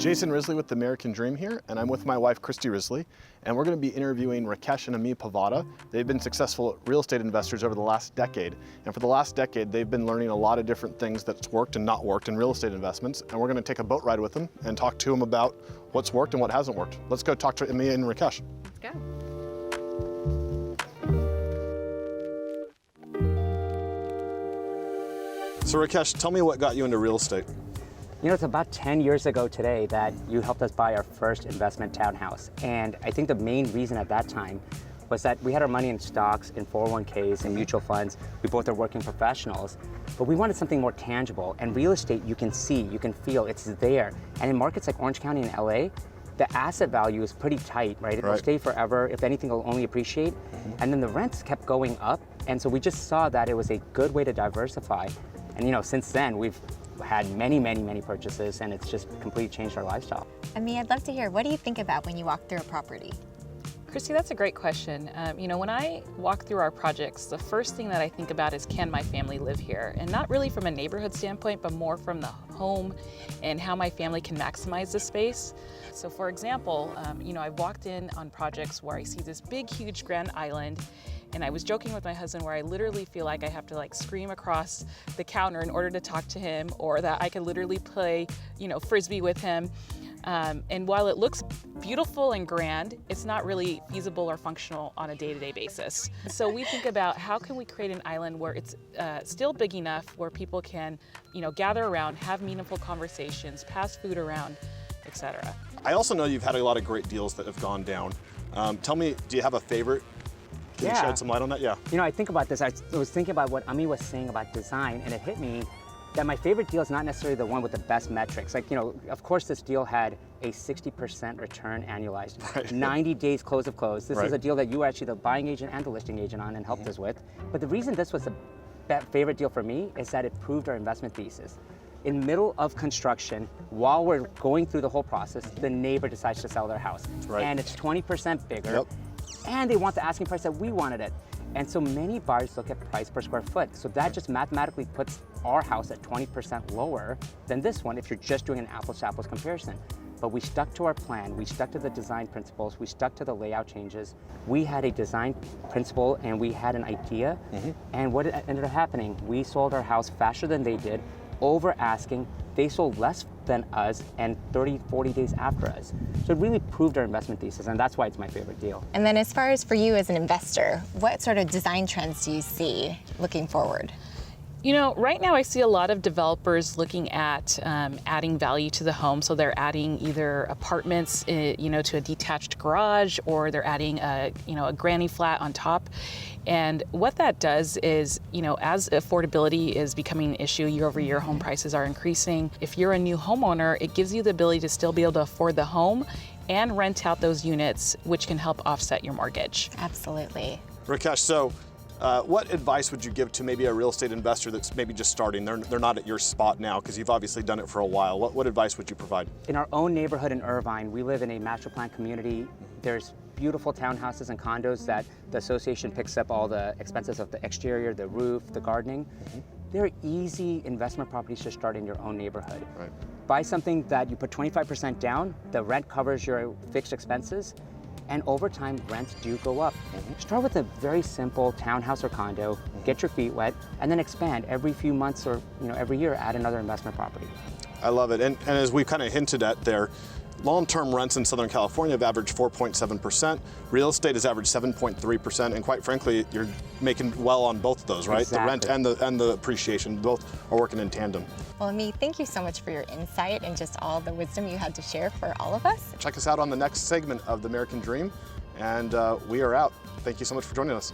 Jason Risley with the American Dream here, and I'm with my wife, Christy Risley, and we're going to be interviewing Rakesh and Ami Puvvada. They've been successful real estate investors over the last decade, and for the last decade, they've been learning a lot of different things that's worked and not worked in real estate investments, and we're going to take a boat ride with them and talk to them about what's worked and what hasn't worked. Let's go talk to Ami and Rakesh. Let's go. So Rakesh, tell me what got you into real estate. You know, it's about 10 years ago today that you helped us buy our first investment townhouse. And I think the main reason at that time was that we had our money in stocks, in 401ks, and mutual funds. We both are working professionals, but we wanted something more tangible. And real estate, you can see, you can feel, it's there. And in markets like Orange County and LA, the asset value is pretty tight, right? It'll stay forever. If anything, it'll only appreciate. And then the rents kept going up. And so we just saw that it was a good way to diversify. And you know, since then, we've had many purchases, and it's just completely changed our lifestyle. Ami, I'd love to hear, what do you think about when you walk through a property? Christy, that's a great question. You know, when I walk through our projects, the first thing that I think about is, can my family live here? And not really from a neighborhood standpoint, but more from the home and how my family can maximize the space. So for example, you know, I've walked in on projects where I see this big, huge grand island, and I was joking with my husband where I literally feel like I have to like scream across the counter in order to talk to him, or that I could literally play, you know, Frisbee with him. And while it looks beautiful and grand, it's not really feasible or functional on a day-to-day basis. So we think about, how can we create an island where it's still big enough where people can, you know, gather around, have meaningful conversations, pass food around, etc. I also know you've had a lot of great deals that have gone down. Tell me, do you have a favorite? Can you shed some light on that? Yeah. You know, I think about this. I was thinking about what Ami was saying about design, and it hit me that my favorite deal is not necessarily the one with the best metrics. Like, you know, of course this deal had a 60% return annualized, 90 days close of close. This is a deal that you were actually the buying agent and the listing agent on and helped us with. But the reason this was the favorite deal for me is that it proved our investment thesis. In middle of construction, while we're going through the whole process, the neighbor decides to sell their house. And it's 20% bigger. And they want the asking price that we wanted it. And so many buyers look at price per square foot. So that just mathematically puts our house at 20% lower than this one if you're just doing an apples to apples comparison. But we stuck to our plan, we stuck to the design principles, we stuck to the layout changes. We had a design principle and we had an idea. And what ended up happening, we sold our house faster than they did, over asking. They sold less than us and 30, 40 days after us. So it really proved our investment thesis, and that's why it's my favorite deal. And then as far as for you as an investor, what sort of design trends do you see looking forward? You know, right now I see a lot of developers looking at adding value to the home. So they're adding either apartments, you know, to a detached garage, or they're adding a granny flat on top. And what that does is, you know, as affordability is becoming an issue, year over year home prices are increasing. If you're a new homeowner, it gives you the ability to still be able to afford the home and rent out those units, which can help offset your mortgage. Absolutely. Rakesh, so what advice would you give to maybe a real estate investor that's maybe just starting? They're not at your spot now because you've obviously done it for a while. What advice would you provide? In our own neighborhood in Irvine, we live in a master plan community. There's beautiful townhouses and condos that the association picks up all the expenses of the exterior, the roof, the gardening. They're easy investment properties to start in your own neighborhood. Buy something that you put 25% down, the rent covers your fixed expenses, and over time, rents do go up. Start with a very simple townhouse or condo, get your feet wet, and then expand every few months or every year, add another investment property. I love it, and as we kind of hinted at there, long-term rents in Southern California have averaged 4.7%. Real estate has averaged 7.3%, and quite frankly, you're making well on both of those, right? Exactly. The rent and the appreciation, both are working in tandem. Well, Ami, thank you so much for your insight and just all the wisdom you had to share for all of us. Check us out on the next segment of The American Dream, and we are out. Thank you so much for joining us.